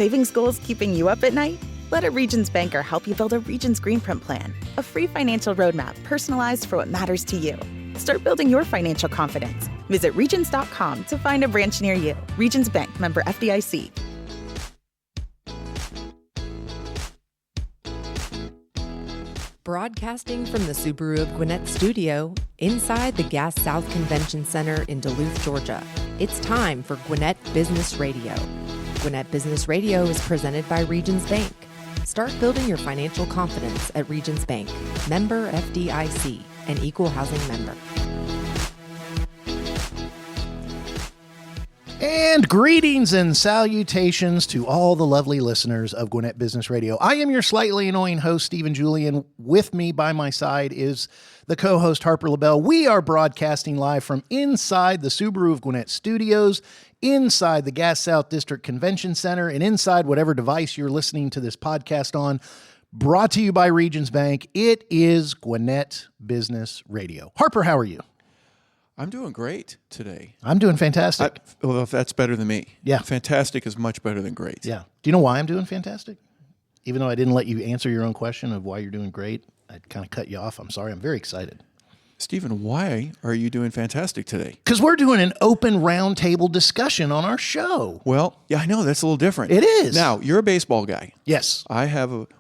Savings goals keeping you up at night? Let a Regions banker help you build a Regions Green Print plan, a free financial roadmap personalized for what matters to you. Start building your financial confidence. Visit regions.com to find a branch near you. Regions Bank, member FDIC. Broadcasting from the Subaru of Gwinnett studio, inside the Gas South Convention Center in Duluth, Georgia. It's time for Gwinnett Business Radio. Gwinnett Business Radio is presented by Regions Bank. Start building your financial confidence at Regions Bank, member FDIC, an equal housing member. And greetings and salutations to all the lovely listeners of Gwinnett Business Radio. I am your slightly annoying host, Stephen Julian. With me by my side is the co-host, Harper LaBelle. We are broadcasting live from inside the Subaru of Gwinnett studios, inside the Gas South District Convention Center, and inside whatever device you're listening to this podcast on. Brought to you by Regions Bank. It is Gwinnett Business Radio. Harper, how are you? I'm doing great today. I'm doing fantastic. Well, that's better than me. Yeah. Fantastic is much better than great. Yeah. Do you know why I'm doing fantastic? Even though I didn't let you answer your own question of why you're doing great, I kind of cut you off. I'm sorry. I'm very excited. Stephen, why are you doing fantastic today? Because we're doing an open roundtable discussion on our show. Well, yeah, I know. That's a little different. It is. Now, you're a baseball guy. Yes.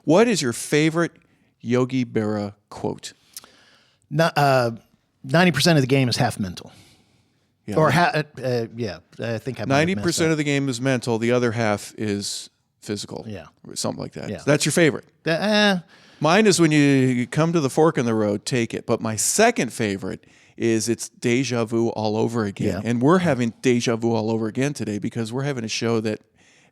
What is your favorite Yogi Berra quote? 90% of the game is half mental. Yeah. Or, I think I might have messed 90% up. of the game is mental. The other half is physical. Yeah. Or something like that. Yeah. That's your favorite. Mine is when you come to the fork in the road, take it. But my second favorite is it's deja vu all over again. Yeah. And we're having deja vu all over again today because we're having a show that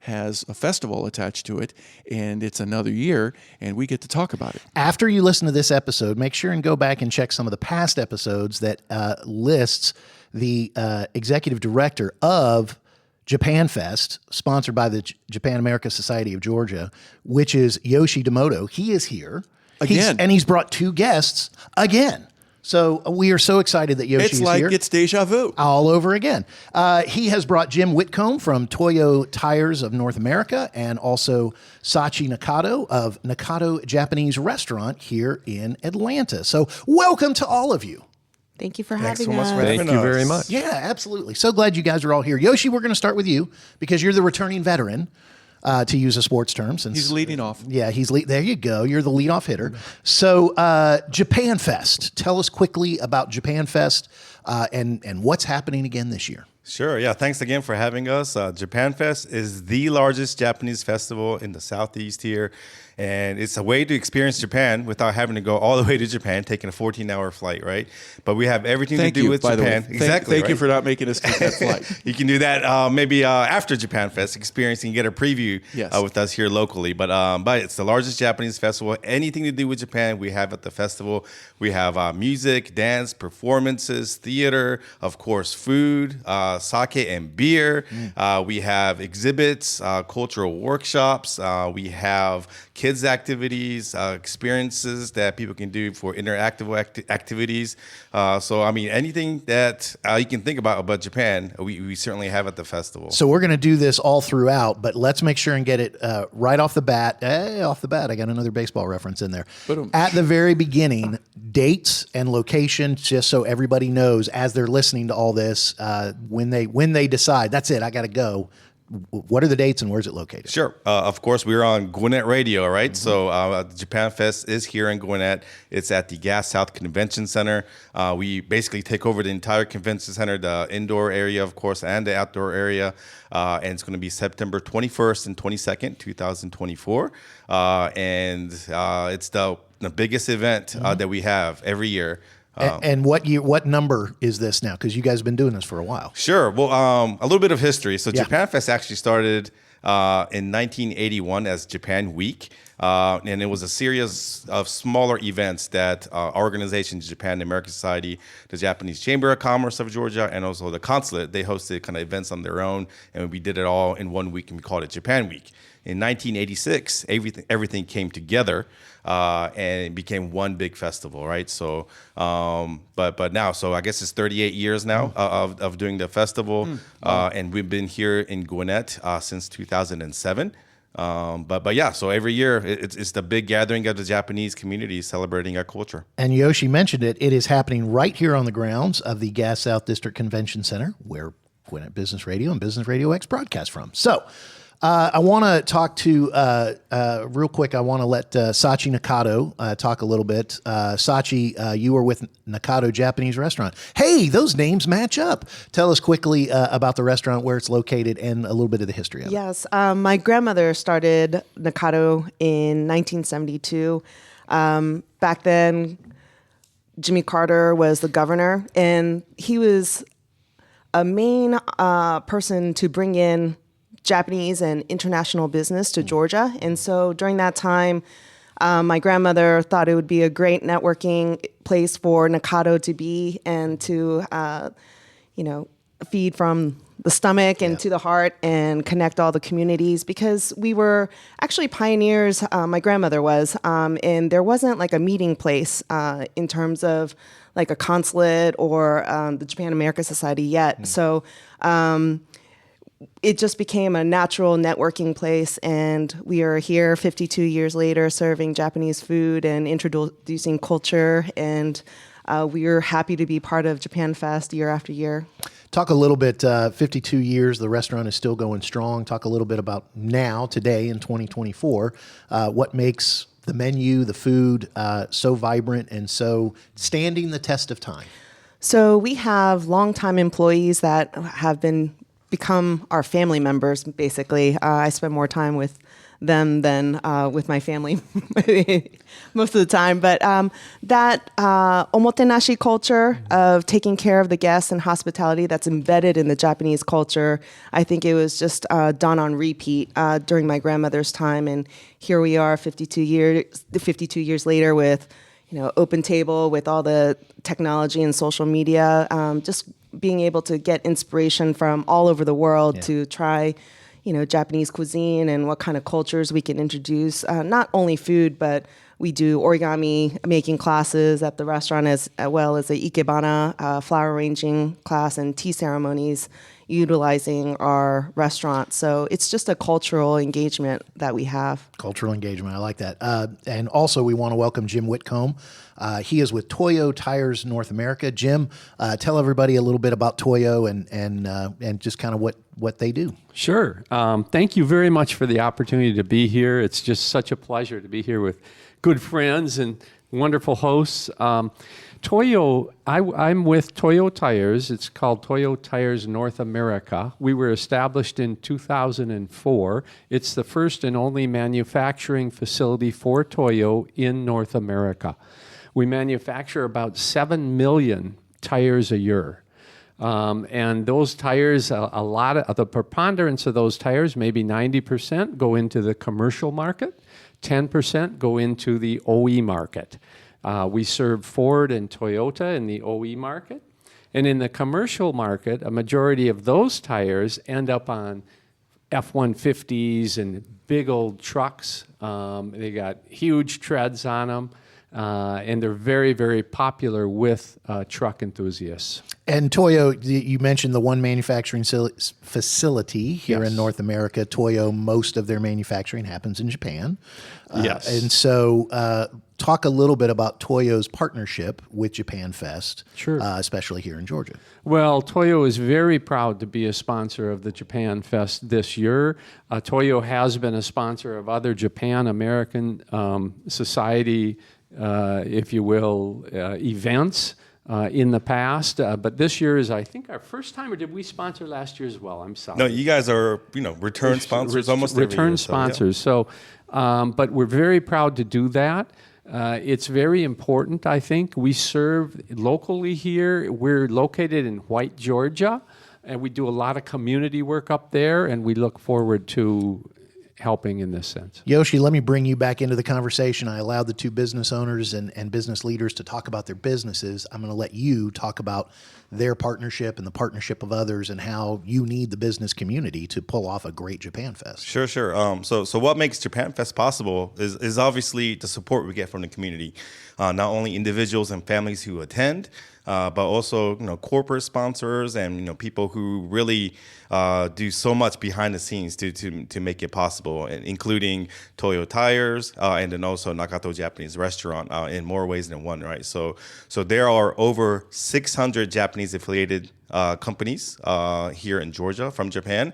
has a festival attached to it, and it's another year, and we get to talk about it. After you listen to this episode, make sure and go back and check some of the past episodes that lists the executive director of JapanFest, sponsored by the Japan America Society of Georgia, which is Yoshi Domoto. He is here. Again. He's brought two guests again. So we are so excited that Yoshi is here. It's deja vu. All over again. He has brought Jim Whitcomb from Toyo Tires of North America and also Sachi Nakato of Nakato Japanese Restaurant here in Atlanta. So welcome to all of you. Thank you for having much us. for having Thank you us. very much. Yeah, absolutely. So glad you guys are all here. Yoshi, we're going to start with you because you're the returning veteran, to use a sports term. Since He's leading off. Yeah, there you go. You're the leadoff hitter. So JapanFest. Tell us quickly about JapanFest and what's happening again this year. Sure. Yeah. Thanks again for having us. JapanFest is the largest Japanese festival in the Southeast here. And it's a way to experience Japan without having to go all the way to Japan, taking a 14-hour flight, right? But we have everything to do with Japan. Exactly. Thank you for not making us take that flight. You can do that maybe after JapanFest, experiencing, get a preview with us here locally. But it's the largest Japanese festival. Anything to do with Japan, we have at the festival. We have music, dance, performances, theater, of course, food, sake and beer. We have exhibits, cultural workshops. We have kids activities, experiences that people can do for interactive activities. So, I mean, anything that you can think about Japan, we certainly have at the festival. So we're going to do this all throughout, but let's make sure and get it right off the bat. Off the bat, I got another baseball reference in there. At the very beginning, dates and locations, just so everybody knows as they're listening to all this, when they decide, that's it, I got to go. What are the dates and where's it located? Sure. Of course, we're on Gwinnett Radio, right? Mm-hmm. So JapanFest is here in Gwinnett. It's at the Gas South Convention Center. We basically take over the entire convention center, the indoor area, of course, and the outdoor area. And it's going to be September 21st and 22nd, 2024. And it's the biggest event that we have every year. And what number is this now? Because you guys have been doing this for a while. Sure. Well, a little bit of history. So JapanFest actually started in 1981 as Japan Week. And it was a series of smaller events that organizations, Japan American Society, the Japanese Chamber of Commerce of Georgia, and also the consulate, they hosted kind of events on their own. And we did it all in 1 week, and we called it Japan Week. In 1986, everything came together, and it became one big festival, right? So, but now, so I guess it's 38 years now of doing the festival, and we've been here in Gwinnett since 2007. But yeah, so every year it's the big gathering of the Japanese community celebrating our culture. And Yoshi mentioned it. It is happening right here on the grounds of the Gas South District Convention Center, where Gwinnett Business Radio and Business RadioX broadcast from. So I want to talk to, real quick, I want to let Sachi Nakado talk a little bit. Sachi, you were with Nakado Japanese Restaurant. Hey, those names match up. Tell us quickly about the restaurant, where it's located, and a little bit of the history of it. Yes, my grandmother started Nakado in 1972. Back then, Jimmy Carter was the governor, and he was a main person to bring in Japanese and international business to Georgia. And so during that time, my grandmother thought it would be a great networking place for Nakado to be, and to, feed from the stomach and to the heart and connect all the communities, because we were actually pioneers, my grandmother was, and there wasn't like a meeting place in terms of like a consulate or the Japan America Society yet. So it just became a natural networking place, and we are here 52 years later serving Japanese food and introducing culture, and we are happy to be part of JapanFest year after year. Talk a little bit, 52 years, the restaurant is still going strong. Talk a little bit about now, today in 2024, what makes the menu, the food so vibrant and so standing the test of time. So we have longtime employees that have become our family members, basically. I spend more time with them than with my family most of the time. But that omotenashi culture of taking care of the guests and hospitality that's embedded in the Japanese culture, I think it was just done on repeat during my grandmother's time. And here we are 52 years later with, open table, with all the technology and social media, just being able to get inspiration from all over the world to try Japanese cuisine and what kind of cultures we can introduce. Not only food, but we do origami making classes at the restaurant, as well as the ikebana flower arranging class and tea ceremonies utilizing our restaurant. So it's just a cultural engagement that we have. Cultural engagement, I like that. And also we want to welcome Jim Whitcomb. He is with Toyo Tires North America. Jim, tell everybody a little bit about Toyo and just kind of what they do. Sure. Thank you very much for the opportunity to be here. It's just such a pleasure to be here with good friends and wonderful hosts. Toyo, I'm with Toyo Tires. It's called Toyo Tires North America. We were established in 2004. It's the first and only manufacturing facility for Toyo in North America. We manufacture about 7 million tires a year. And those tires, a lot of the preponderance of those tires, maybe 90%, go into the commercial market, 10% go into the OE market. We serve Ford and Toyota in the OE market. And in the commercial market, a majority of those tires end up on F-150s and big old trucks. They got huge treads on them. And they're very, very popular with truck enthusiasts. And Toyo, you mentioned the one manufacturing facility here in North America. Toyo, most of their manufacturing happens in Japan. Yes. And so talk a little bit about Toyo's partnership with JapanFest, sure. Especially here in Georgia. Well, Toyo is very proud to be a sponsor of the JapanFest this year. Toyo has been a sponsor of other Japan-American Society if you will, events in the past. But this year is, I think, our first time, or did we sponsor last year as well? I'm sorry. No, you guys are, return sponsors almost every year. Return sponsors. So, but we're very proud to do that. It's very important, I think. We serve locally here. We're located in White, Georgia, and we do a lot of community work up there, and we look forward to helping in this sense. Yoshi, let me bring you back into the conversation. I allowed the two business owners and business leaders to talk about their businesses. I'm going to let you talk about their partnership and the partnership of others and how you need the business community to pull off a great JapanFest. Sure. So what makes JapanFest possible is obviously the support we get from the community. Not only individuals and families who attend, but also corporate sponsors and people who really do so much behind the scenes to make it possible, including Toyo Tires and then also Nakato Japanese Restaurant in more ways than one, right? So there are over 600 Japanese affiliated companies here in Georgia from Japan.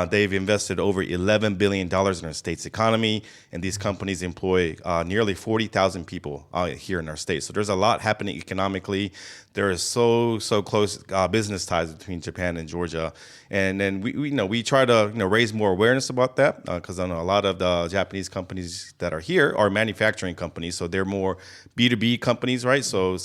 They've invested over $11 billion in our state's economy, and these companies employ nearly 40,000 people here in our state. So there's a lot happening economically. There is so close business ties between Japan and Georgia, and then we try to raise more awareness about that because I know a lot of the Japanese companies that are here are manufacturing companies, so they're more B2B companies, right? So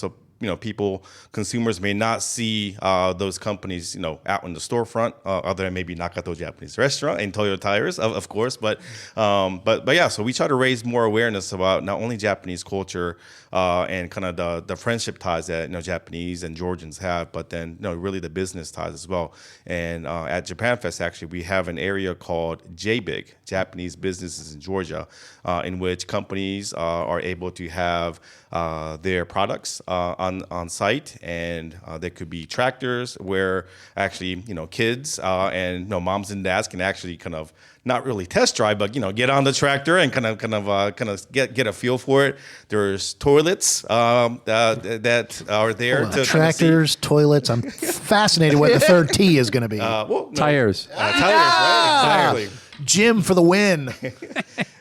consumers may not see those companies, out in the storefront, other than maybe Nakato Japanese Restaurant and Toyo Tires, of course. But yeah, so we try to raise more awareness about not only Japanese culture and kind of the friendship ties that Japanese and Georgians have, but then really the business ties as well. And at JapanFest, actually, we have an area called JBIG, Japanese Businesses in Georgia, in which companies are able to have their products on site, and there could be tractors where actually kids and moms and dads can actually kind of not really test drive, but get on the tractor and kind of get a feel for it. There's toilets that are there to tractors, toilets. I'm fascinated what the third T is going to be. Tires. Tires, right? Exactly. Jim for the win.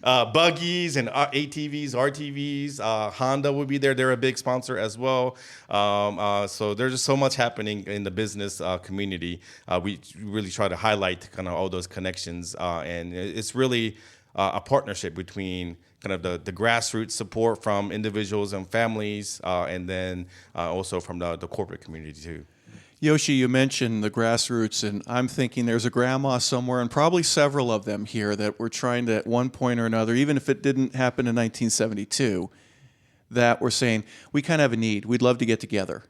Buggies and ATVs, RTVs. Honda would be there. They're a big sponsor as well. So there's just so much happening in the business community. We really try to highlight kind of all those connections, and it's really a partnership between kind of the grassroots support from individuals and families, and then also from the corporate community too. Yoshi, you mentioned the grassroots, and I'm thinking there's a grandma somewhere, and probably several of them here, that were trying to, at one point or another, even if it didn't happen in 1972, that were saying, we kind of have a need. We'd love to get together.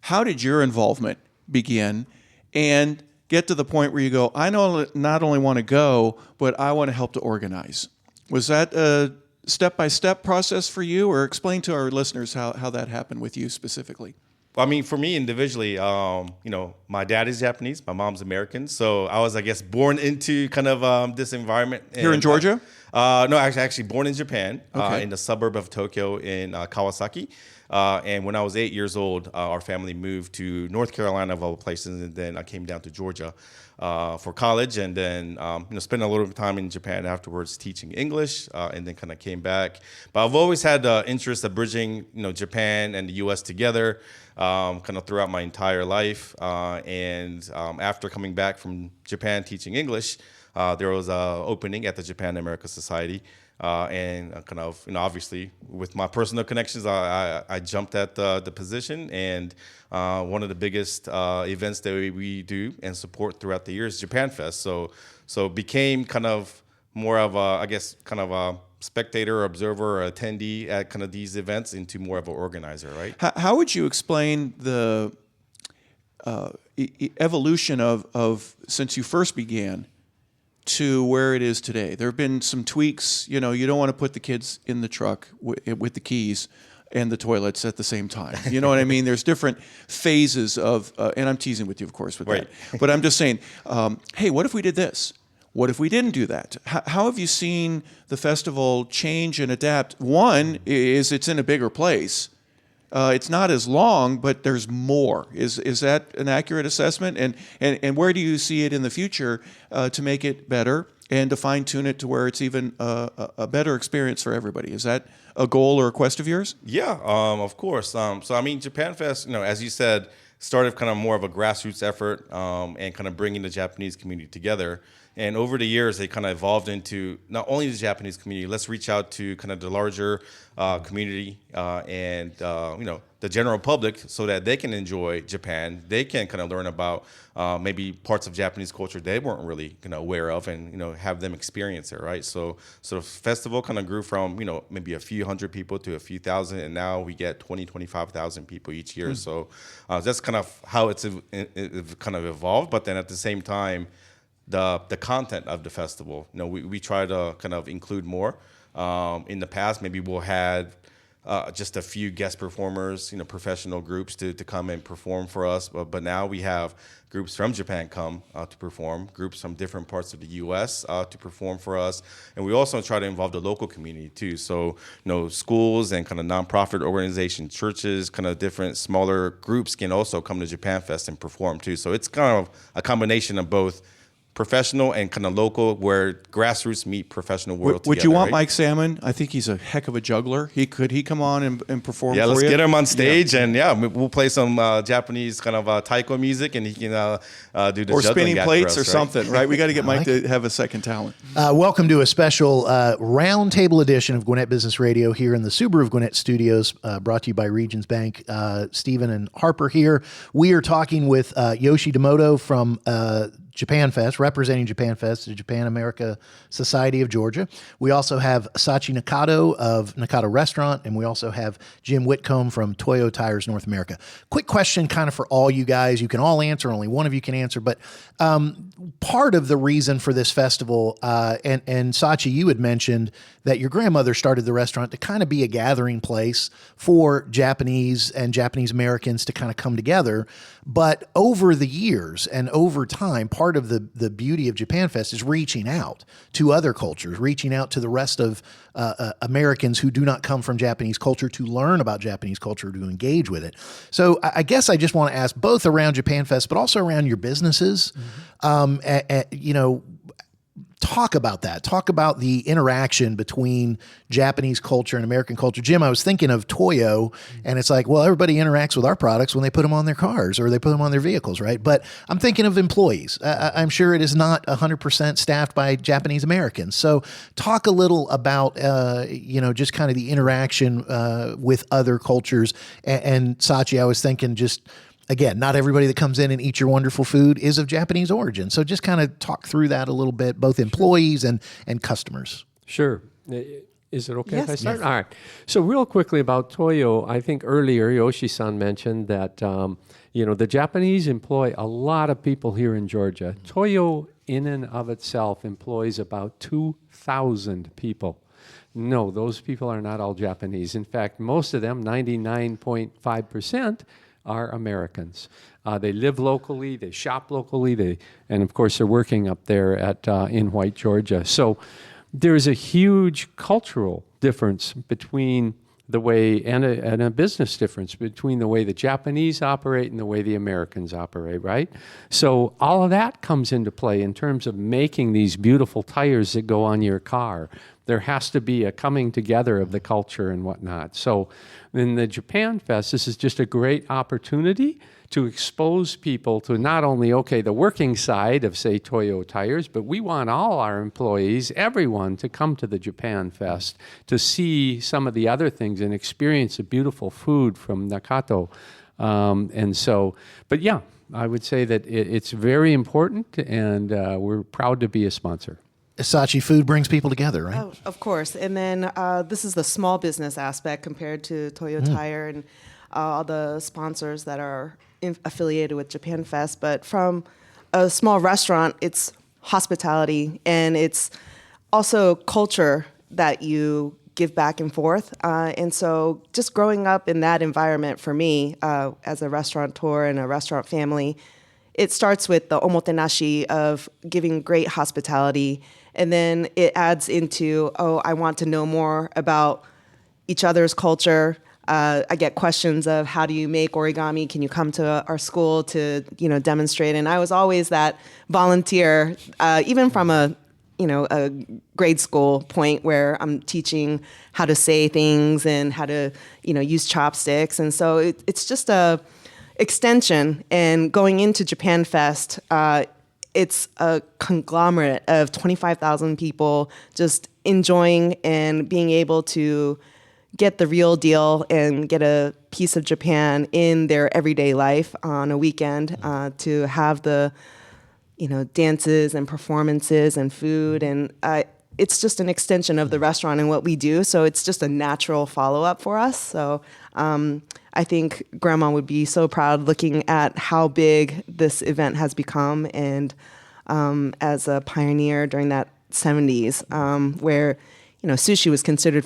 How did your involvement begin and get to the point where you go, I not only want to go, but I want to help to organize? Was that a step-by-step process for you, or explain to our listeners how that happened with you specifically? I mean, for me individually, my dad is Japanese, my mom's American, so I was, I guess, born into kind of this environment. Here in Georgia? No, actually born in Japan, Okay. in the suburb of Tokyo in Kawasaki. And when I was 8 years old, our family moved to North Carolina, of all places, and then I came down to Georgia for college, and then spent a little bit of time in Japan afterwards teaching English, and then kind of came back. But I've always had the interest of bridging, Japan and the U.S. together, kind of throughout my entire life. And after coming back from Japan teaching English, there was an opening at the Japan America Society. And kind of, obviously, with my personal connections, I jumped at the position. And one of the biggest events that we do and support throughout the year is JapanFest. So became kind of more of a, I guess, kind of a spectator, observer, or attendee at kind of these events into more of an organizer, right? How would you explain the evolution of since you first began to where it is today? There have been some tweaks. You don't want to put the kids in the truck with the keys and the toilets at the same time. You know what I mean? There's different phases of, and I'm teasing with you, of course, with Right. that. But I'm just saying, hey, what if we did this? What if we didn't do that? How have you seen the festival change and adapt? One is it's in a bigger place. It's not as long, but there's more. Is that an accurate assessment? And where do you see it in the future to make it better and to fine tune it to where it's even a better experience for everybody? Is that a goal or a quest of yours? Yeah, of course. So I mean, JapanFest, as you said, started kind of more of a grassroots effort and kind of bringing the Japanese community together. And over the years, they kind of evolved into not only the Japanese community, let's reach out to kind of the larger community and, the general public so that they can enjoy Japan. They can kind of learn about maybe parts of Japanese culture they weren't really aware of and, have them experience it, right? So the festival kind of grew from, maybe a few hundred people to a few thousand, and now we get 25,000 people each year. So that's kind of how it kind of evolved. But then at the same time, the content of the festival, we try to kind of include more. In the past, maybe we'll have just a few guest performers, professional groups to come and perform for us. But now we have groups from Japan come to perform, groups from different parts of the U.S. To perform for us. And we also try to involve the local community too. So, schools and kind of nonprofit organizations, churches, kind of different smaller groups can also come to JapanFest and perform too. So it's kind of a combination of both professional and kind of local, where grassroots meet professional world together. Would you want right? Mike Salmon? I think he's a heck of a juggler. Could he come on and perform for you? Yeah, let's get him on stage, and we'll play some Japanese kind of taiko music, and he can do the or juggling spinning act plates for us, or something, right? We got to get Mike to have a second talent. Welcome to a special roundtable edition of Gwinnett Business Radio here in the Subaru of Gwinnett studios, brought to you by Regions Bank. Stephen and Harper here. We are talking with Yoshi Domoto from JapanFest, representing JapanFest, the Japan America Society of Georgia. We also have Sachi Nakato of Nakato Restaurant, and we also have Jim Whitcomb from Toyo Tires North America. Quick question kind of for all you guys. You can all answer, only one of you can answer, but part of the reason for this festival, and Sachi, you had mentioned that your grandmother started the restaurant to kind of be a gathering place for Japanese and Japanese Americans to kind of come together. But over the years and over time, part of the beauty of JapanFest is reaching out to other cultures, reaching out to the rest of Americans who do not come from Japanese culture to learn about Japanese culture, to engage with it. So I guess I just want to ask, both around JapanFest, but also around your businesses, talk about that. Talk about the interaction between Japanese culture and American culture. Jim, I was thinking of Toyo, and it's like, well, everybody interacts with our products when they put them on their cars or they put them on their vehicles, right? But I'm thinking of employees. I'm sure it is not 100% staffed by Japanese Americans. So talk a little about, just kind of the interaction with other cultures. And Sachi, I was thinking just, again, not everybody that comes in and eats your wonderful food is of Japanese origin. So just kind of talk through that a little bit, both employees and customers. Sure. Is it okay if I start? Yes. All right. So real quickly about Toyo, I think earlier Yoshi-san mentioned that, the Japanese employ a lot of people here in Georgia. Toyo in and of itself employs about 2,000 people. No, those people are not all Japanese. In fact, most of them, 99.5%, are Americans. They live locally, they shop locally, and of course they're working up there in White, Georgia. So there's a huge cultural difference between the way, and a business difference between the way the Japanese operate and the way the Americans operate, right? So all of that comes into play in terms of making these beautiful tires that go on your car. There has to be a coming together of the culture and whatnot. So in the JapanFest, this is just a great opportunity to expose people to not only, the working side of, say, Toyo Tires, but we want all our employees, everyone, to come to the JapanFest to see some of the other things and experience the beautiful food from Nakato. I would say that it's very important, and we're proud to be a sponsor. Sachi, food brings people together, right? Oh, of course. And then this is the small business aspect compared to Toyo Tire and all the sponsors that are affiliated with JapanFest. But from a small restaurant, it's hospitality, and it's also culture that you give back and forth. And so just growing up in that environment for me as a restaurateur and a restaurant family, it starts with the omotenashi of giving great hospitality, and then it adds into, I want to know more about each other's culture. I get questions of, how do you make origami? Can you come to our school to, demonstrate? And I was always that volunteer, even from a grade school point where I'm teaching how to say things and how to, use chopsticks. And so it's just a extension. And going into JapanFest, it's a conglomerate of 25,000 people just enjoying and being able to get the real deal and get a piece of Japan in their everyday life on a weekend, to have the, dances and performances and food. And it's just an extension of the restaurant and what we do. So it's just a natural follow-up for us. So I think Grandma would be so proud looking at how big this event has become, and as a pioneer during that 70s, where sushi was considered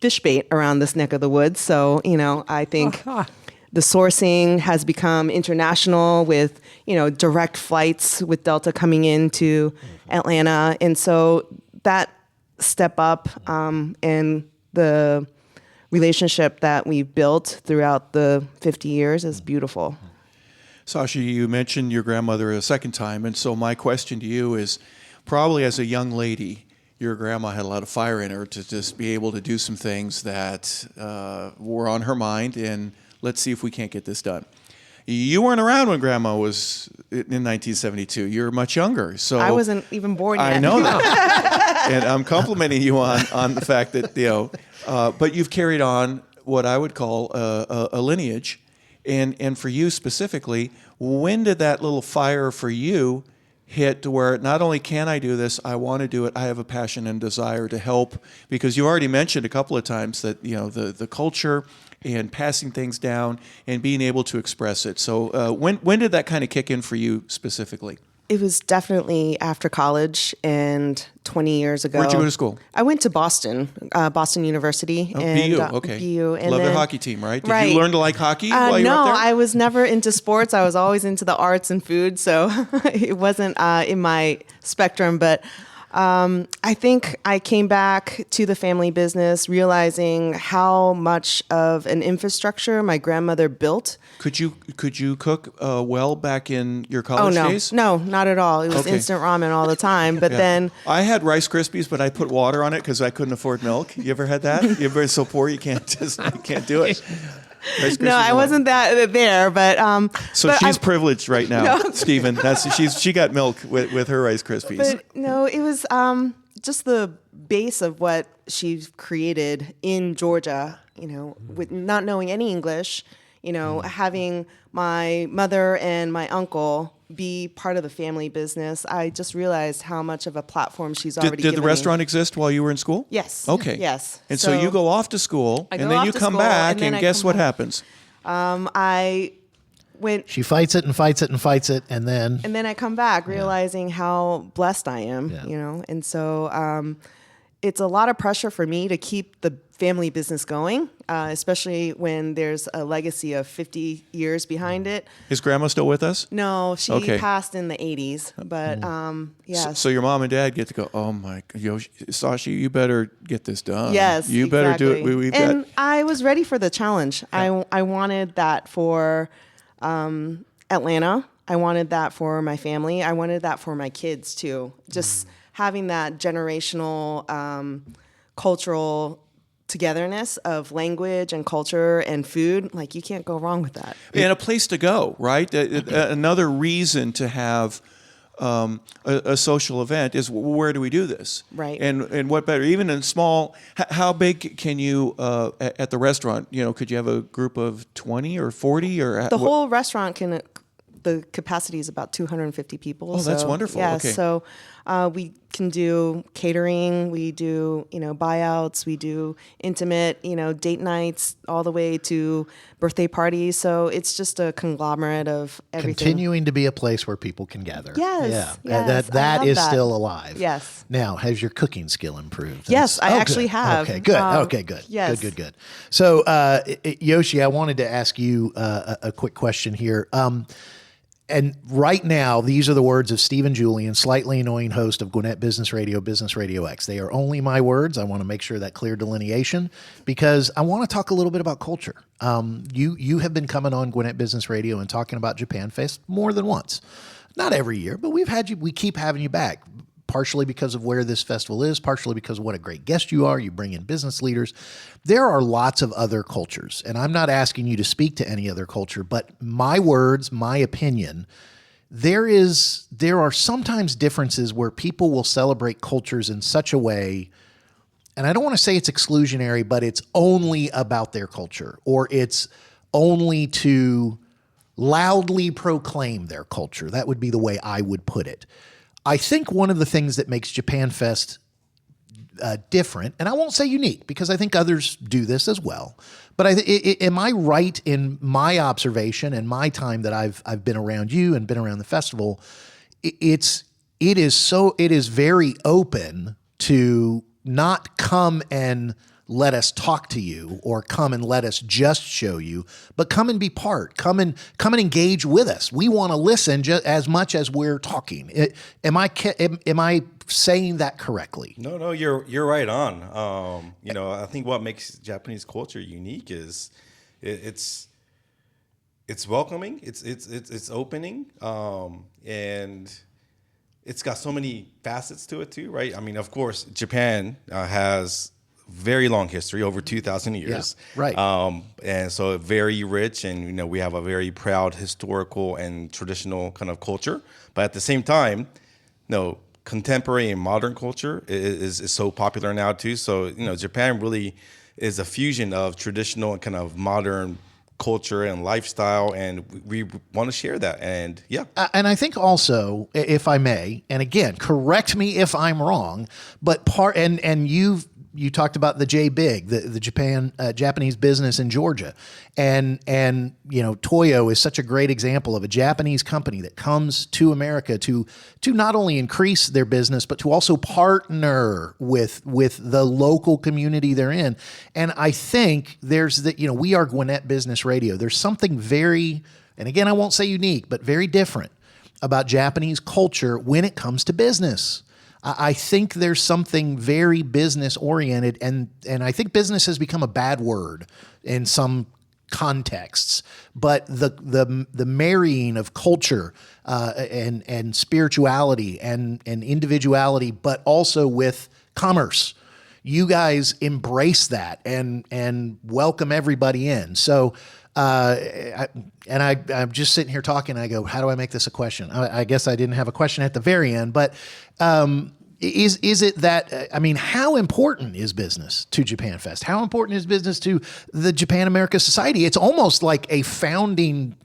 fish bait around this neck of the woods. So, I think the sourcing has become international with, direct flights with Delta coming into Atlanta. And so that step up in the relationship that we've built throughout the 50 years is beautiful. Sasha, you mentioned your grandmother a second time, and so my question to you is, probably as a young lady, your grandma had a lot of fire in her to just be able to do some things that were on her mind, and let's see if we can't get this done. You weren't around when Grandma was in 1972. You're much younger, so I wasn't even born yet. I know that, and I'm complimenting you on the fact that but you've carried on what I would call a lineage. And for you specifically, when did that little fire for you hit to where not only can I do this, I want to do it, I have a passion and desire to help? Because you already mentioned a couple of times that the culture and passing things down and being able to express it. So when did that kind of kick in for you specifically? It was definitely after college and 20 years ago. Where'd you go to school? I went to Boston, Boston University. Oh, and, BU, okay. BU. And Love then, their hockey team, right? Did right. you learn to like hockey while you were no, up there? I was never into sports. I was always into the arts and food, so it wasn't in my spectrum. But I think I came back to the family business realizing how much of an infrastructure my grandmother built. Could you cook well back in your college days? No, not at all. It was instant ramen all the time. But then I had Rice Krispies, but I put water on it because I couldn't afford milk. You ever had that? You're very so poor you can't do it. No, I wasn't that there, but so she's privileged right now, Stephen. She got milk with her Rice Krispies. But no, it was just the base of what she created in Georgia. With not knowing any English, having my mother and my uncle be part of the family business, I just realized how much of a platform she's already given Did the restaurant exist while you were in school? Yes. Okay. Yes. And so you go off to school, and then you come back, and guess what happens? I went. She fights it and fights it and fights it, and then I come back realizing how blessed I am, and so it's a lot of pressure for me to keep the family business going, especially when there's a legacy of 50 years behind it. Is Grandma still with us? No, she passed in the 80s, but yes. So your mom and dad get to go, oh my, Sasha, you better get this done. Yes, you better do it. I was ready for the challenge. Yeah. I wanted that for Atlanta. I wanted that for my family. I wanted that for my kids too. Just having that generational cultural togetherness of language and culture and food, like you can't go wrong with that. And a place to go, right? Another reason to have a social event is, where do we do this? Right. And what better, even in small, how big can you, at the restaurant, could you have a group of 20 or 40 or? The whole restaurant the capacity is about 250 people. Oh, that's wonderful. Yeah, okay. So we can do catering, we do, buyouts, we do intimate, date nights, all the way to birthday parties. So it's just a conglomerate of everything. Continuing to be a place where people can gather. Yes. Yeah. Yes, that is still alive. Yes. Now, has your cooking skill improved? Yes, I actually have. Okay, good. Okay, good. Yes. Good. So, Yoshi, I wanted to ask you a quick question here. And right now, these are the words of Stephen Julian, slightly annoying host of Gwinnett Business Radio, Business RadioX. They are only my words. I want to make sure that clear delineation because I want to talk a little bit about culture. You have been coming on Gwinnett Business Radio and talking about JapanFest more than once. Not every year, but we keep having you back. Partially because of where this festival is, partially because of what a great guest you are. You bring in business leaders. There are lots of other cultures, and I'm not asking you to speak to any other culture, but my words, my opinion, there are sometimes differences where people will celebrate cultures in such a way, and I don't want to say it's exclusionary, but it's only about their culture, or it's only to loudly proclaim their culture. That would be the way I would put it. I think one of the things that makes JapanFest different, and I won't say unique because I think others do this as well, but am I right in my observation and my time that I've been around you and been around the festival? It is very open to not come and let us talk to you or come and let us just show you, but come and be part. Come and engage with us. We want to listen just as much as we're talking. Am I saying that correctly? No, you're right on. I think what makes Japanese culture unique is it's welcoming, it's opening, and it's got so many facets to it too, right? I mean, of course, Japan has very long history, over 2,000 years. Yeah, right. And so very rich, and we have a very proud historical and traditional kind of culture. But at the same time, contemporary and modern culture is so popular now too. So Japan really is a fusion of traditional and kind of modern culture and lifestyle, and we want to share that. And and I think also, if I may, and again, correct me if I'm wrong, but you talked about the JBIG, the Japanese business in Georgia, and Toyo is such a great example of a Japanese company that comes to America to not only increase their business but to also partner with the local community they're in. And I think there's we are Gwinnett Business Radio. There's something very, and again, I won't say unique, but very different about Japanese culture when it comes to business. I think there's something very business oriented, and I think business has become a bad word in some contexts. But the marrying of culture and spirituality and individuality, but also with commerce, you guys embrace that and welcome everybody in. So. I'm just sitting here talking. And I go, how do I make this a question? I guess I didn't have a question at the very end, but is it that? I mean, how important is business to JapanFest? How important is business to the Japan America Society? It's almost like a founding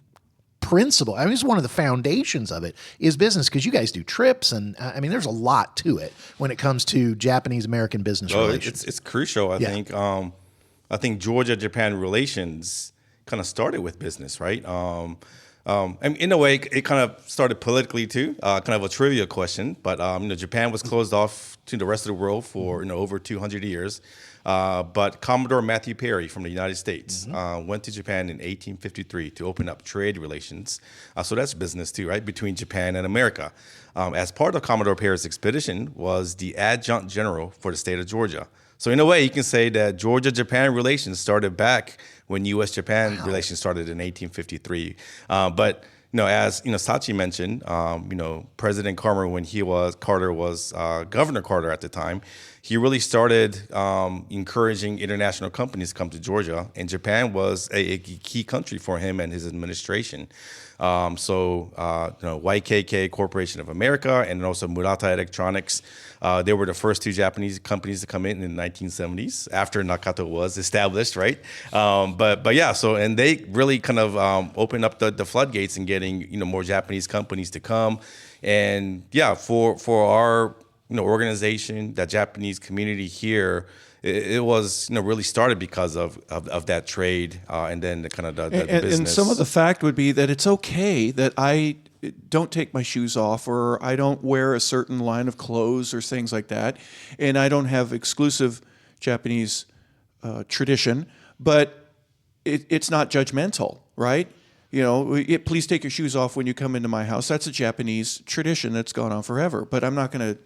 principle. I mean, it's one of the foundations of it is business, because you guys do trips, and I mean, there's a lot to it when it comes to Japanese American business relations. It's crucial. I think. I think Georgia-Japan relations kind of started with business, right? And in a way, it kind of started politically too, kind of a trivia question. But Japan was closed off to the rest of the world for over 200 years. But Commodore Matthew Perry from the United States went to Japan in 1853 to open up trade relations. So that's business too, right, between Japan and America. As part of Commodore Perry's expedition was the adjutant general for the state of Georgia. So in a way, you can say that Georgia-Japan relations started back when U.S.-Japan relations started in 1853. But as Sachi mentioned, President Carter, when Carter was Governor Carter at the time, he really started encouraging international companies to come to Georgia, and Japan was a key country for him and his administration. YKK Corporation of America and also Murata Electronics, they were the first two Japanese companies to come in the 1970s after Nakato was established, right? And they really kind of opened up the floodgates and getting more Japanese companies to come, and for our organization, that Japanese community here. It was really started because of that trade, and then the kind of the business. And some of the fact would be that it's okay that I don't take my shoes off, or I don't wear a certain line of clothes or things like that, and I don't have exclusive Japanese tradition, but it's not judgmental, right? Please take your shoes off when you come into my house. That's a Japanese tradition that's gone on forever. But I'm not gonna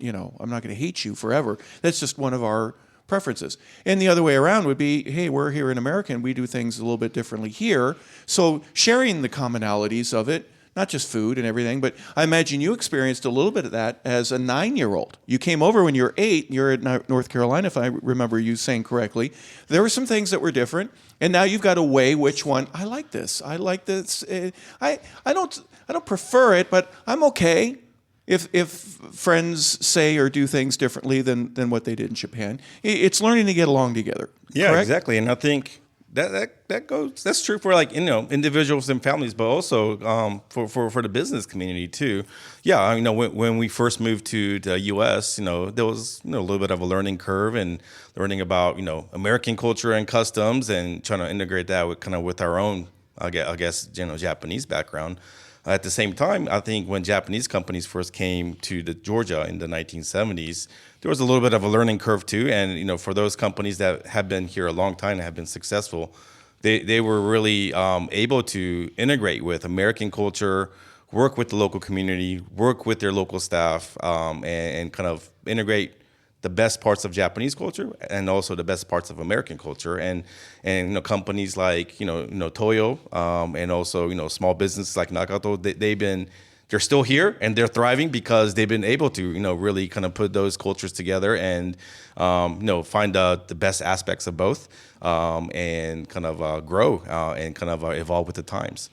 hate you forever. That's just one of our preferences. And the other way around would be, hey, we're here in America and we do things a little bit differently here. So sharing the commonalities of it, not just food and everything, but I imagine you experienced a little bit of that as a 9-year-old. You came over when you were 8, you're at North Carolina, if I remember you saying correctly. There were some things that were different, and now you've got to weigh which one. I like this. I like this. I don't prefer it, but I'm okay if friends say or do things differently than what they did in Japan. It's learning to get along together. Yeah, correct? Exactly. And I think that's true for individuals and families, but also for the business community too. Yeah, when we first moved to the U.S., there was a little bit of a learning curve and learning about American culture and customs and trying to integrate that with our own I guess Japanese background. At the same time, I think when Japanese companies first came to Georgia in the 1970s, there was a little bit of a learning curve too. And for those companies that have been here a long time and have been successful, they were really able to integrate with American culture, work with the local community, work with their local staff, and kind of integrate the best parts of Japanese culture and also the best parts of American culture, and companies like Toyo, and also small businesses like Nakato, they're still here and they're thriving because they've been able to really kind of put those cultures together and find the best aspects of both, and kind of grow and kind of evolve with the times.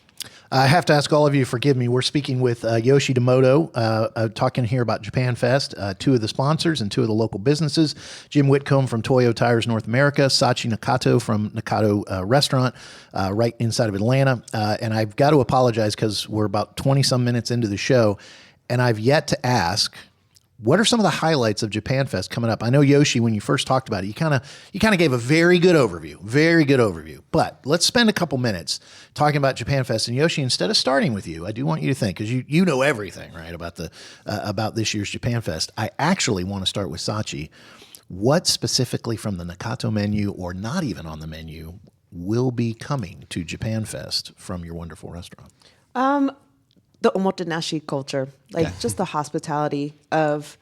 I have to ask all of you, forgive me, we're speaking with Yoshi Domoto, talking here about JapanFest, two of the sponsors and two of the local businesses, Jim Whitcomb from Toyo Tires North America, Sachi Nakato from Nakato Restaurant right inside of Atlanta. And I've got to apologize because we're about 20-some minutes into the show, and I've yet to ask, what are some of the highlights of JapanFest coming up? I know, Yoshi, when you first talked about it, you kind of gave a very good overview. But let's spend a couple minutes talking about JapanFest. And Yoshi, instead of starting with you, I do want you to think, because you know everything, right, about this year's JapanFest. I actually want to start with Sachi. What specifically from the Nakato menu, or not even on the menu, will be coming to JapanFest from your wonderful restaurant? The omotenashi culture, just the hospitality of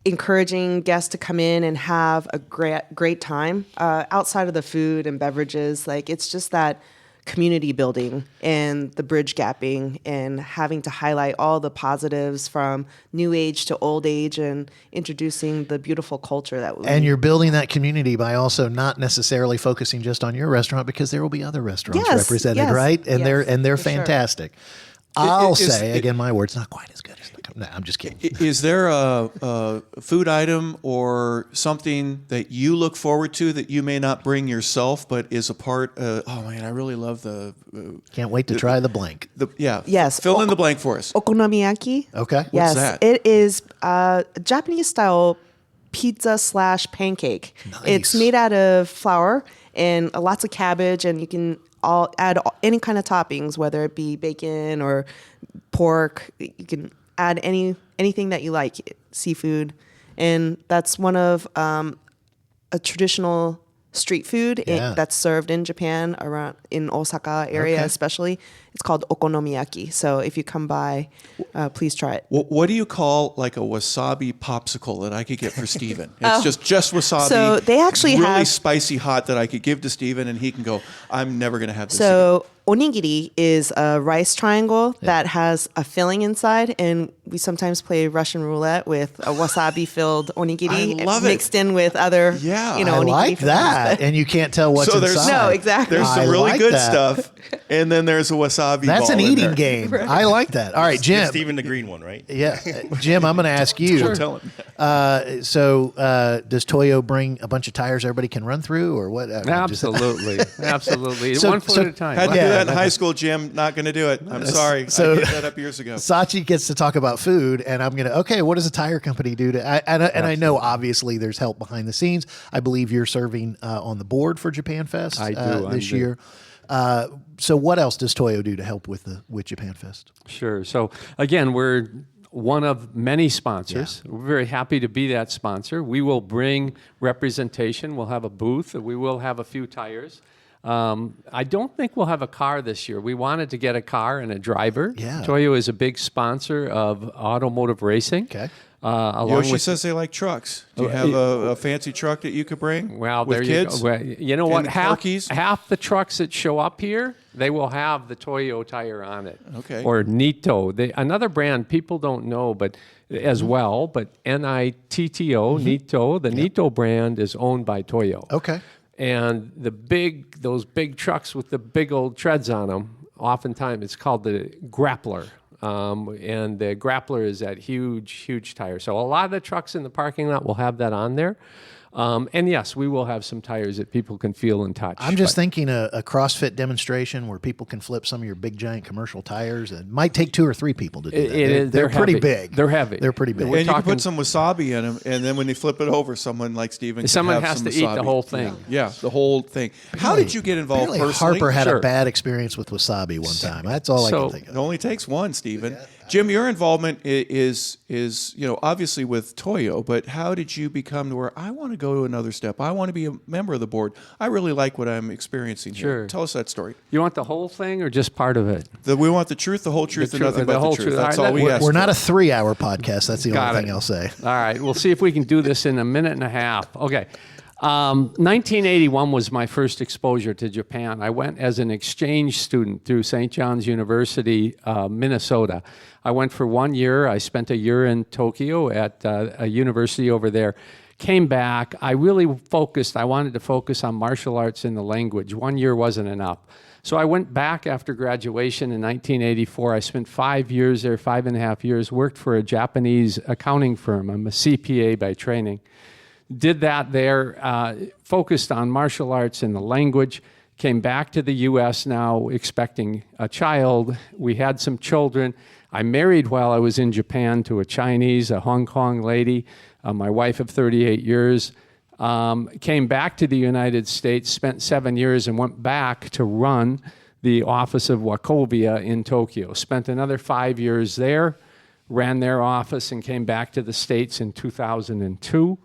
encouraging guests to come in and have a great time outside of the food and beverages. It's just that community building and the bridge gapping and having to highlight all the positives from new age to old age and introducing the beautiful culture that we. And you're building that community by also not necessarily focusing just on your restaurant, because there will be other restaurants represented, right? And they're fantastic. Sure. I'll say, again, my word's not quite as good as the. No, I'm just kidding. Is there a food item or something that you look forward to that you may not bring yourself, but is a part? Oh man, I really love the. Can't wait to try the blank. Yes. Fill in the blank for us. Okonomiyaki. Okay. Yes, What's that? It is Japanese style pizza / pancake. Nice. It's made out of flour and lots of cabbage, and you can add any kind of toppings, whether it be bacon or pork. You can add anything that you like, seafood, and that's one of a traditional street food that's served in Japan, around in Osaka area especially. It's called okonomiyaki. So if you come by, please try it. What do you call like a wasabi popsicle that I could get for Steven? It's just wasabi. So they actually really have spicy hot that I could give to Steven, and he can go, I'm never going to have this So onigiri is a rice triangle that has a filling inside, and we sometimes play Russian roulette with a wasabi-filled onigiri I love it. mixed in with other, I onigiri like that. And you can't tell what's inside. No, exactly. There's some I really like good that. stuff, and then there's a wasabi That's ball an in eating there. game. I like that. All right, Jim. Steven the green one, right? Yeah, Jim, I'm going to ask you. Don't tell him. Does Toyo bring a bunch of tires everybody can run through, or what? Absolutely. Absolutely. So- One foot at a time. Had to Yeah. do that in high school, Jim. Not going to do it. I'm sorry. So- I gave that up years ago. Sachi gets to talk about food, and I'm going to, what does a tire company do to, and I know obviously there's help behind the scenes. I believe you're serving on the board for JapanFest I do. this year. So what else does Toyo do to help with JapanFest? Sure. So again, we're one of many sponsors. We're very happy to be that sponsor. We will bring representation. We'll have a booth. We will have a few tires. I don't think we'll have a car this year. We wanted to get a car and a driver. Yeah. Toyo is a big sponsor of automotive racing. Okay. Yoshi says they like trucks. Do you have a fancy truck that you could bring? Well, with there kids? you go. Well, you know what? And Porkies? Half the trucks that show up here, they will have the Toyo tire on it. Okay. Or Nito. Another brand people don't know, but as well, but Nitto, Nito. The Nito brand is owned by Toyo. Okay. And those big trucks with the big old treads on them, oftentimes it's called the grappler. And the grappler is that huge tire. So a lot of the trucks in the parking lot will have that on there. And yes, we will have some tires that people can feel and touch. I'm just thinking a CrossFit demonstration where people can flip some of your big giant commercial tires. It might take 2 or 3 people to do that. They're pretty big. They're heavy. They're pretty big. And you can put some wasabi in them, and then when you flip it over, someone like Steven someone can have has some to eat the wasabi. whole thing. Yeah, the whole thing. How did you get involved Apparently personally? Harper had Sure. a bad experience with wasabi one time. That's all I can think It of. only takes one, Steven. Jim, your involvement is obviously with Toyo, but how did you become to where I want to go to another step? I want to be a member of the board. I really like what I'm experiencing here. Sure. Tell us that story. You want the whole thing or just part of it? We want the truth, the whole truth, and truth, nothing the but whole the truth. truth. That's All right, all we ask We're not for. a 3-hour podcast. That's the Got only it. thing I'll say. All right, we'll see if we can do this in a minute and a half. Okay. 1981 was my first exposure to Japan. I went as an exchange student through St. John's University, Minnesota. I went for 1 year. I spent a year in Tokyo at a university over there. Came back. I really wanted to focus on martial arts and the language. 1 year wasn't enough. So I went back after graduation in 1984. I spent 5 years there, 5.5 years, worked for a Japanese accounting firm. I'm a CPA by training. Did that there, focused on martial arts and the language, came back to the U.S. now expecting a child. We had some children. I married while I was in Japan to a Chinese, a Hong Kong lady, my wife of 38 years. Came back to the United States, spent 7 years, and went back to run the office of Wachovia in Tokyo. Spent another 5 years there, ran their office, and came back to the States in 2002.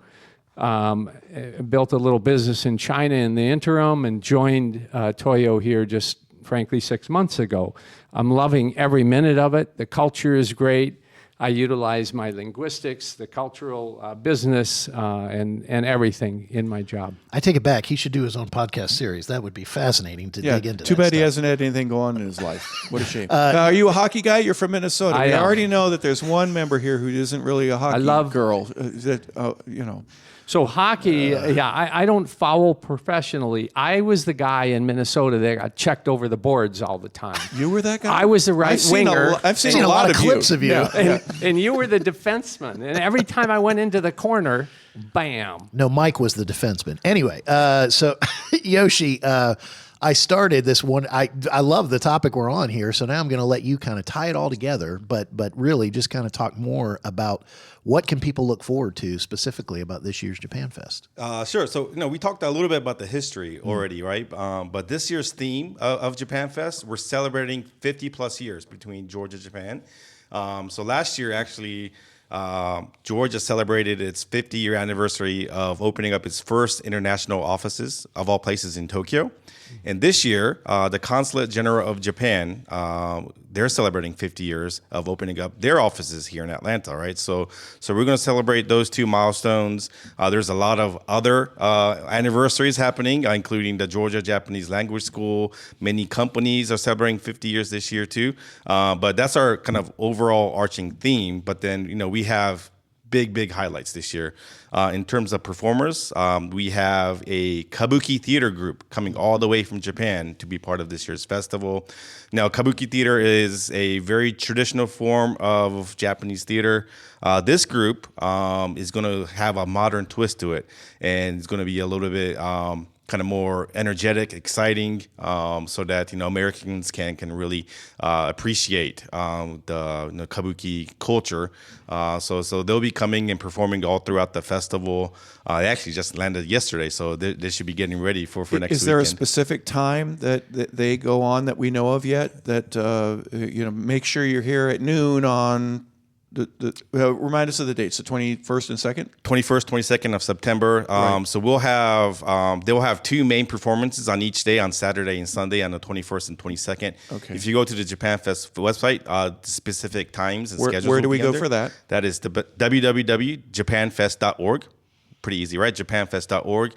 Built a little business in China in the interim and joined Toyo here just frankly 6 months ago. I'm loving every minute of it. The culture is great. I utilize my linguistics, the cultural business, and everything in my job. I take it back. He should do his own podcast series. That would be fascinating to dig into. Too that bad he stuff. hasn't had anything go on in his life. What a shame. Now, are you a hockey guy? You're from Minnesota. I We am. already know that there's one member here who isn't really a hockey girl. So hockey, I don't foul professionally. I was the guy in Minnesota that got checked over the boards all the time. You were that guy? I was the right winger. I've seen a lot of clips of you. And you were the defenseman. And every time I went into the corner, bam. No, Mike was the defenseman. Anyway, so Yoshi, I started this one. I love the topic we're on here. So now I'm going to let you kind of tie it all together, but really just kind of talk more about what can people look forward to specifically about this year's JapanFest. Sure. So, we talked a little bit about the history already, right? But this year's theme of JapanFest, we're celebrating 50 plus years between Georgia and Japan. So last year, actually, Georgia celebrated its 50-year anniversary of opening up its first international offices, of all places, in Tokyo. And this year, the Consulate General of Japan, they're celebrating 50 years of opening up their offices here in Atlanta, right? So we're going to celebrate those two milestones. There's a lot of other anniversaries happening, including the Georgia Japanese Language School. Many companies are celebrating 50 years this year too. But that's our kind of overall arching theme. But then, we have big highlights this year. In terms of performers, we have a kabuki theater group coming all the way from Japan to be part of this year's festival. Now, kabuki theater is a very traditional form of Japanese theater. This group is going to have a modern twist to it, and it's going to be a little bit kind of more energetic, exciting, so that Americans can really appreciate the kabuki culture. So they'll be coming and performing all throughout the festival. They actually just landed yesterday, so they should be getting ready for next weekend. Is there a specific time that they go on that we know of yet? That make sure you're here at noon on. Remind us of the dates, the 21st and 2nd? 21st, 22nd of September. Right. So we'll have, they'll have two main performances on each day, on Saturday and Sunday, on the 21st and 22nd. Okay. If you go to the JapanFest website, the specific times and schedules. Where do will we be go under. for that? That is the www.japanfest.org. Pretty easy, right? JapanFest.org.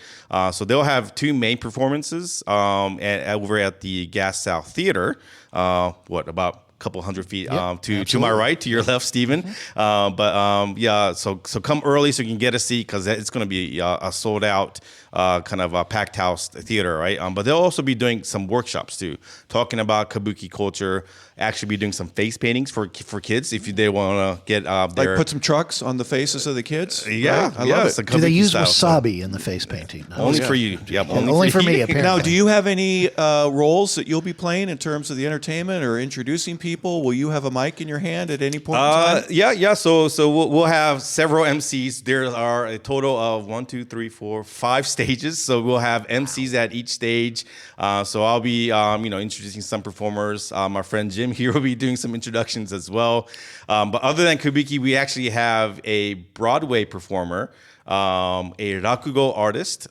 So they'll have two main performances over at the Gas South Theater. About couple hundred feet to my right, to your left, Stephen. So come early so you can get a seat, because it's going to be a sold out kind of a packed house theater, right? But they'll also be doing some workshops too, talking about kabuki culture. Actually, be doing some face paintings for kids if they want to get like put some trucks on the faces of the kids. Yeah, right? I love it. Do they use style, wasabi in the face painting? No. Only for you. Yep, only for me, apparently. Now, do you have any roles that you'll be playing in terms of the entertainment or introducing people? Will you have a mic in your hand at any point in time? Yeah. So we'll have several MCs. There are a total of 5 stages. So we'll have MCs at each stage. So I'll be introducing some performers. My friend Jim here will be doing some introductions as well. But other than kabuki, we actually have a Broadway performer, a rakugo artist.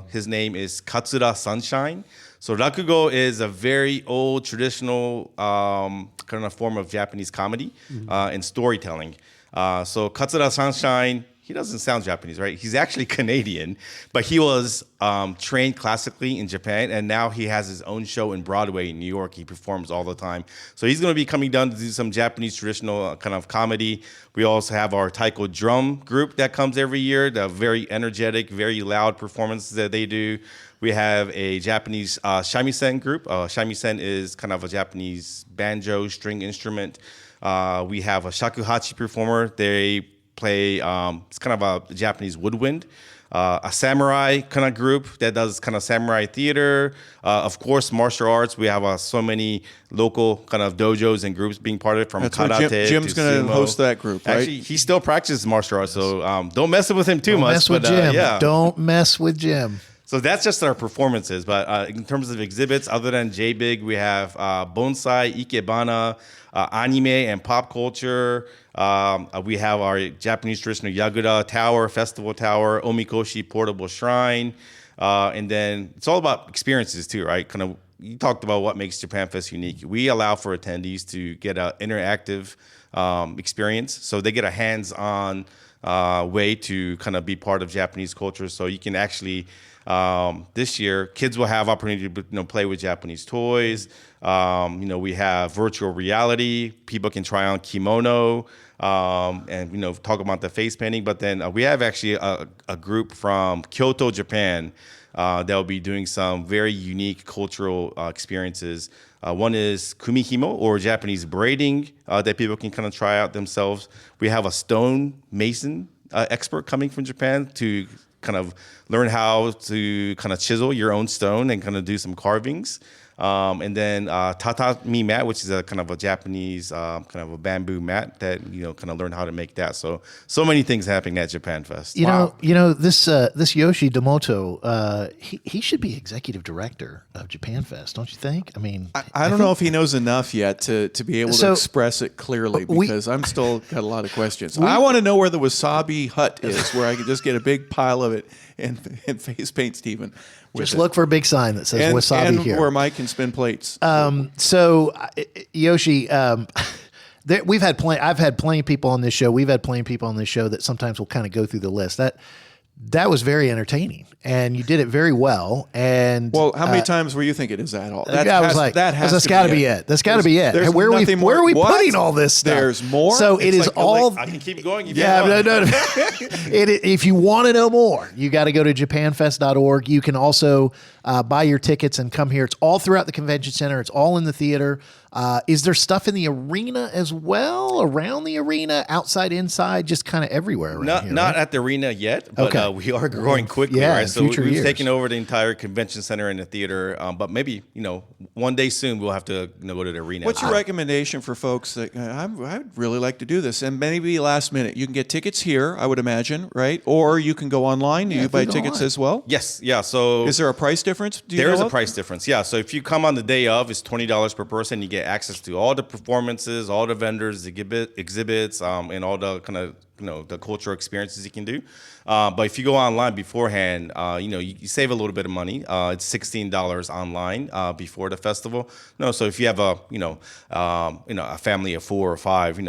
His name is Katsura Sunshine. So rakugo is a very old traditional kind of form of Japanese comedy and storytelling. So Katsura Sunshine, he doesn't sound Japanese, right? He's actually Canadian, but he was trained classically in Japan, and now he has his own show in Broadway in New York. He performs all the time. So he's going to be coming down to do some Japanese traditional kind of comedy. We also have our taiko drum group that comes every year, the very energetic, very loud performances that they do. We have a Japanese shamisen group. Shamisen is kind of a Japanese banjo string instrument. We have a shakuhachi performer. They play, it's kind of a Japanese woodwind. A samurai kind of group that does kind of samurai theater. Of course, martial arts. We have so many local kind of dojos and groups being part of it, from karate Jim's going to host that group, right? Actually, he still practices martial arts, so don't mess with him too much. Mess with Jim. Don't mess with Jim. So that's just our performances. But in terms of exhibits, other than JBIG, we have bonsai, ikebana, anime and pop culture. We have our Japanese traditional Yagura Tower, Festival Tower, Omikoshi Portable Shrine. And then it's all about experiences too, right? Kind of, you talked about what makes JapanFest unique. We allow for attendees to get an interactive experience. So they get a hands-on way to kind of be part of Japanese culture. So you can actually... this year, kids will have opportunity to play with Japanese toys. We have virtual reality. People can try on kimono and talk about the face painting. But then we have actually a group from Kyoto, Japan, that will be doing some very unique cultural experiences. One is kumihimo, or Japanese braiding, that people can kind of try out themselves. We have a stone mason expert coming from Japan to kind of learn how to kind of chisel your own stone and kind of do some carvings. And then tatami mat, which is a kind of a Japanese kind of a bamboo mat that kind of learn how to make that. So many things happening at JapanFest. This Yoshi Domoto, he should be executive director of JapanFest, don't you think? I mean, I don't know if he knows enough yet to be able to express it clearly, because I'm still got a lot of questions. I want to know where the wasabi hut is, where I could just get a big pile of it and face paint Stephen. Just look for a big sign that says wasabi here. And where Mike can spin plates. So Yoshi, I've had plenty of people on this show. We've had plenty of people on this show that sometimes will kind of go through the list. That was very entertaining, and you did it very well. And how many times were you thinking, is that all? That's got to be it. That's got to be it. Where are we putting all this stuff? There's more. So it is all. I can keep going. No. If you want to know more, you got to go to JapanFest.org. You can also buy your tickets and come here. It's all throughout the convention center. It's all in the theater. Is there stuff in the arena as well? Around the arena, outside, inside, just kind of everywhere around here? Not at the arena yet, but we are growing quickly. Yeah, right? So we've taken over the entire convention center and the theater. But maybe one day soon we'll have to go to the arena. What's your recommendation for folks that I'd really like to do this? And maybe last minute, you can get tickets here, I would imagine, right? Or you can go online. Do you buy tickets as well? Yes. Yeah. So is there a price difference? There is a price difference. Yeah. So if you come on the day of, it's $20 per person. You get access to all the performances, all the vendors, the exhibits, and all the kind of the cultural experiences you can do. But if you go online beforehand, you save a little bit of money. It's $16 online before the festival. So if you have a family of 4 or 5,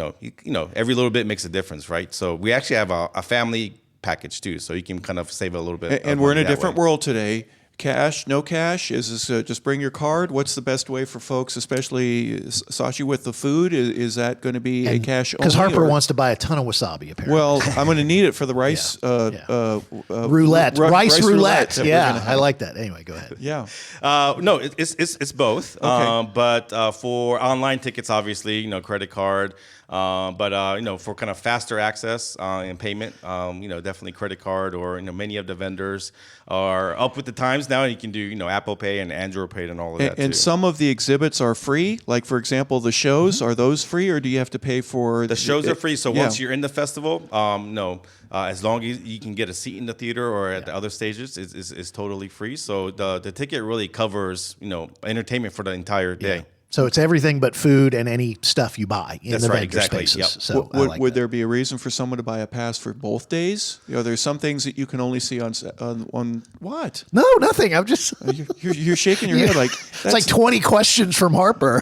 every little bit makes a difference, right? So we actually have a family package too, so you can kind of save a little bit. And we're in a different world today. cash, no cash? Is this just bring your card? What's the best way for folks, especially Sashi with the food? Is that going to be a cash only? Because Harper wants to buy a ton of wasabi, apparently. Well, I'm going to need it for the rice roulette. Rice roulette. that Yeah, I like that. Anyway, go ahead. Yeah. No, it's both. Okay. But for online tickets, obviously, credit card. But for kind of faster access and payment, definitely credit card, or many of the vendors are up with the times now, and you can do Apple Pay and Android Pay and all of that. And too. some of the exhibits are free. Like, for example, the shows, are those free, or do you have to pay for the shows? Are free. So once you're in the festival, no, as long as you can get a seat in the theater or at the other stages, it's totally free. So the ticket really covers entertainment for the entire day. Yeah. So it's everything but food and any stuff you buy in That's the right, vendor exactly. spaces. Yep. So would there be a reason for someone to buy a pass for both days? There's some things that you can only see on what? No, nothing. I'm just. You're shaking your head like It's like 20 questions from Harper.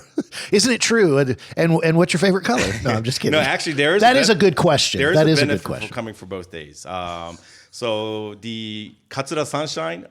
Isn't it true? And what's your favorite color? No, I'm just kidding. No, actually, that is a good question. There is a a good benefit question. for coming for both days. So the Katsura Sunshine,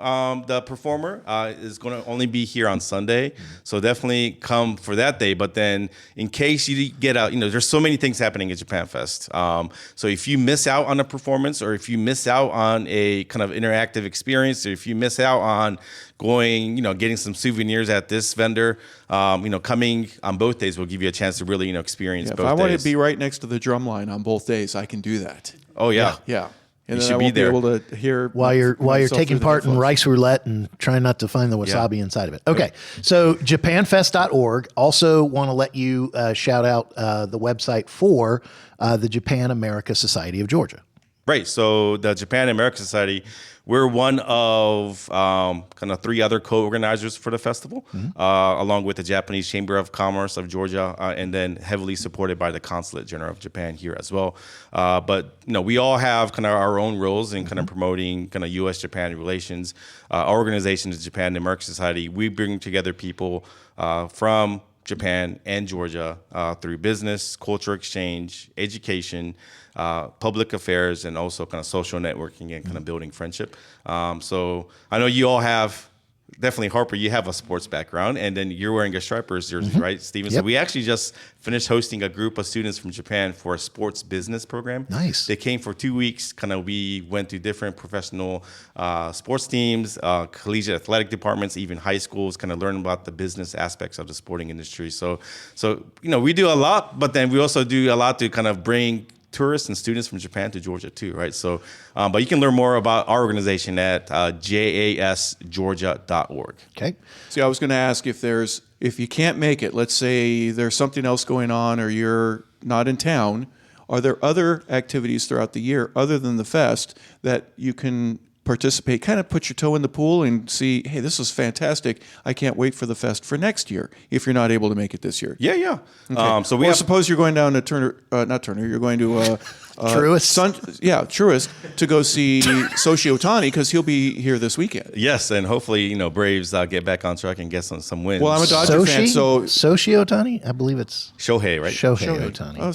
the performer, is going to only be here on Sunday. So definitely come for that day. But then in case you get out, there's so many things happening at JapanFest. So if you miss out on a performance, or if you miss out on a kind of interactive experience, or if you miss out on going, getting some souvenirs at this vendor, coming on both days will give you a chance to really, experience both days. If I want to be right next to the drum line on both days, I can do that. Oh, yeah. Yeah. And You then should I be won't there. be able to hear While you're myself taking through the part in headphones. rice roulette and trying not to find the wasabi inside of it. Okay, so JapanFest.org. Also want to let you shout out the website for the Japan America Society of Georgia. Right. So the Japan American Society, we're one of kind of 3 other co-organizers for the festival, along with the Japanese Chamber of Commerce of Georgia, and then heavily supported by the Consulate General of Japan here as well. But we all have kind of our own roles in kind of promoting kind of U.S.-Japan relations. Our organization, the Japan American Society, we bring together people from Japan and Georgia through business, culture exchange, education, public affairs, and also kind of social networking and kind of building friendship. So I know you all have, definitely Harper, you have a sports background, and then you're wearing a Stripers jersey, right, Stephen? Yep. So we actually just finished hosting a group of students from Japan for a sports business program. Nice. They came for 2 weeks. We went to different professional sports teams, collegiate athletic departments, even high schools, kind of learn about the business aspects of the sporting industry. So we do a lot, but then we also do a lot to kind of bring tourists and students from Japan to Georgia too, right? So, but you can learn more about our organization at jasgeorgia.org. Okay. See, I was going to ask if you can't make it, let's say there's something else going on or you're not in town, are there other activities throughout the year other than the fest that you can participate, kind of put your toe in the pool and see, hey, this is fantastic. I can't wait for the fest for next year if you're not able to make it this year. Yeah. Okay. So suppose you're going down to you're going to Truist. Truist to go see Soshi Otani because he'll be here this weekend. Yes, and hopefully, Braves get back on track and get some wins. Well, I'm a Dodger fan, so Soshi Otani? I believe it's Shohei, right? Shohei Otani. Oh,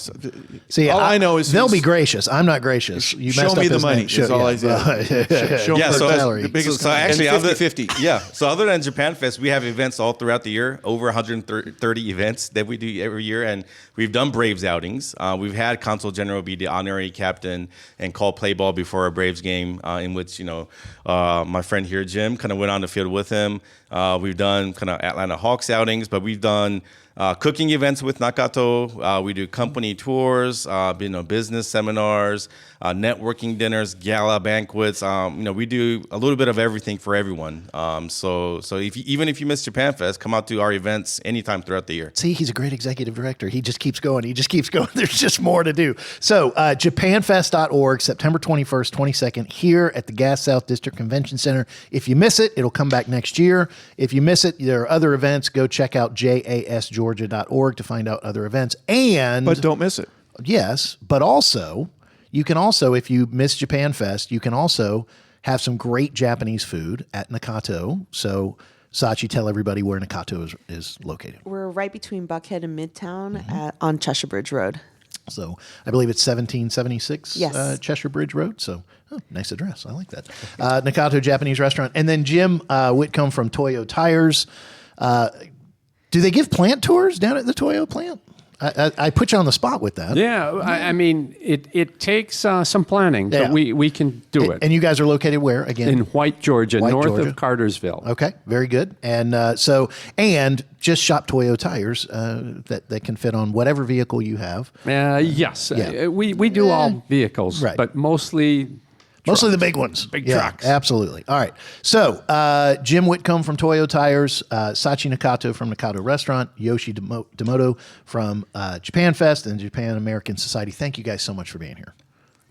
See, all I know is they'll he's- be gracious. I'm not gracious. You show messed me up the his money. name. Is all I did. Show me Yeah, so salary. the biggest. So actually, and other 50-50. Yeah. So other than JapanFest, we have events all throughout the year, over 130 events that we do every year, and we've done Braves outings. We've had Consul General be the honorary captain and call play ball before a Braves game, in which my friend here, Jim, kind of went on the field with him. We've done kind of Atlanta Hawks outings, but we've done cooking events with Nakato. We do company tours, business seminars, networking dinners, gala banquets. We do a little bit of everything for everyone. So even if you miss JapanFest, come out to our events anytime throughout the year. See, he's a great executive director. He just keeps going. There's just more to do. So JapanFest.org, September 21st, 22nd, here at the Gas South District Convention Center. If you miss it, it'll come back next year. If you miss it, there are other events. Go check out jasgeorgia.org to find out other events. But don't miss it. Yes, but also, you can also, if you miss Japan Fest, you can also have some great Japanese food at Nakato. So, Sachi, tell everybody where Nakato is located. We're right between Buckhead and Midtown on Cheshire Bridge Road. So I believe it's 1776 Yes. Cheshire Bridge Road. So nice address. I like that. Nakato Japanese Restaurant. And then Jim Whitcomb from Toyo Tires. Do they give plant tours down at the Toyo plant? I put you on the spot with that. Yeah, I mean, it takes some planning, but we can do it. And you guys are located where, again? In White, Georgia, north Georgia. of Cartersville. Okay, very good. And and just shop Toyo Tires that can fit on whatever vehicle you have. Yes, Yeah. we do all vehicles, Right. but mostly Mostly the big ones. Big trucks. Absolutely. All right. So Jim Whitcomb from Toyo Tires, Sachi Nakato from Nakato Restaurant, Yoshi Domoto from JapanFest and Japan American Society. Thank you guys so much for being here.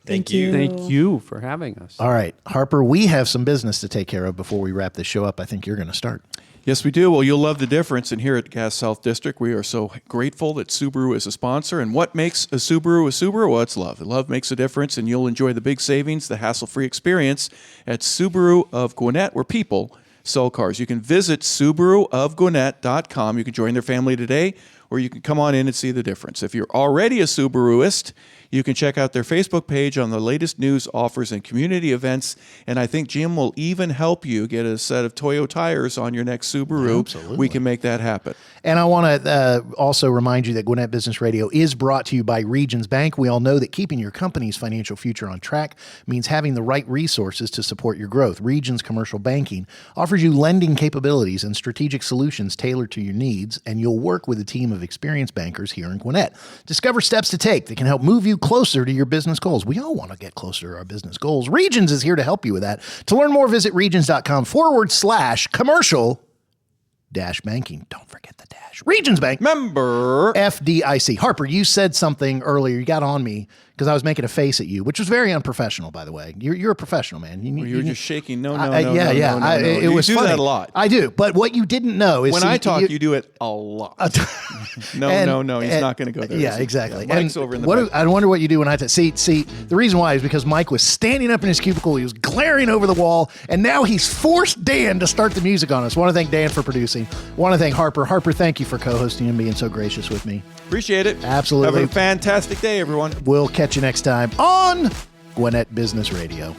Thank you. Thank you for having us. All right. Harper, we have some business to take care of before we wrap this show up. I think you're going to start. Yes, we do. Well, you'll love the difference. And here at Gas South District, we are so grateful that Subaru is a sponsor. And what makes a Subaru? Well, it's love. Love makes a difference, and you'll enjoy the big savings, the hassle-free experience at Subaru of Gwinnett, where people sell cars. You can visit SubaruofGwinnett.com. You can join their family today, or you can come on in and see the difference. If you're already a Subaruist, you can check out their Facebook page on the latest news, offers, and community events. And I think Jim will even help you get a set of Toyo tires on your next Subaru. Absolutely. We can make that happen. And I want to also remind you that Gwinnett Business Radio is brought to you by Regions Bank. We all know that keeping your company's financial future on track means having the right resources to support your growth. Regions Commercial Banking offers you lending capabilities and strategic solutions tailored to your needs, and you'll work with a team of experienced bankers here in Gwinnett. Discover steps to take that can help move you closer to your business goals. We all want to get closer to our business goals. Regions is here to help you with that. To learn more, visit regions.com/commercial-banking. Don't forget the dash. Regions Bank. Member FDIC. Harper, you said something earlier. You got on me because I was making a face at you, which was very unprofessional, by the way. You're a professional, man. You were just shaking. No. It was you do funny. that a lot. I do. But what you didn't know is When I talk, you do it a lot. No. He's not going to go there. Yeah, exactly. Yeah, Mike's over in the back. I wonder what you do when I see. The reason why is because Mike was standing up in his cubicle. He was glaring over the wall, and now he's forced Dan to start the music on us. Want to thank Dan for producing. Want to thank Harper. Harper, thank you for co-hosting and being so gracious with me. Appreciate it. Absolutely. Have a fantastic day, everyone. We'll catch you next time on Gwinnett Business Radio.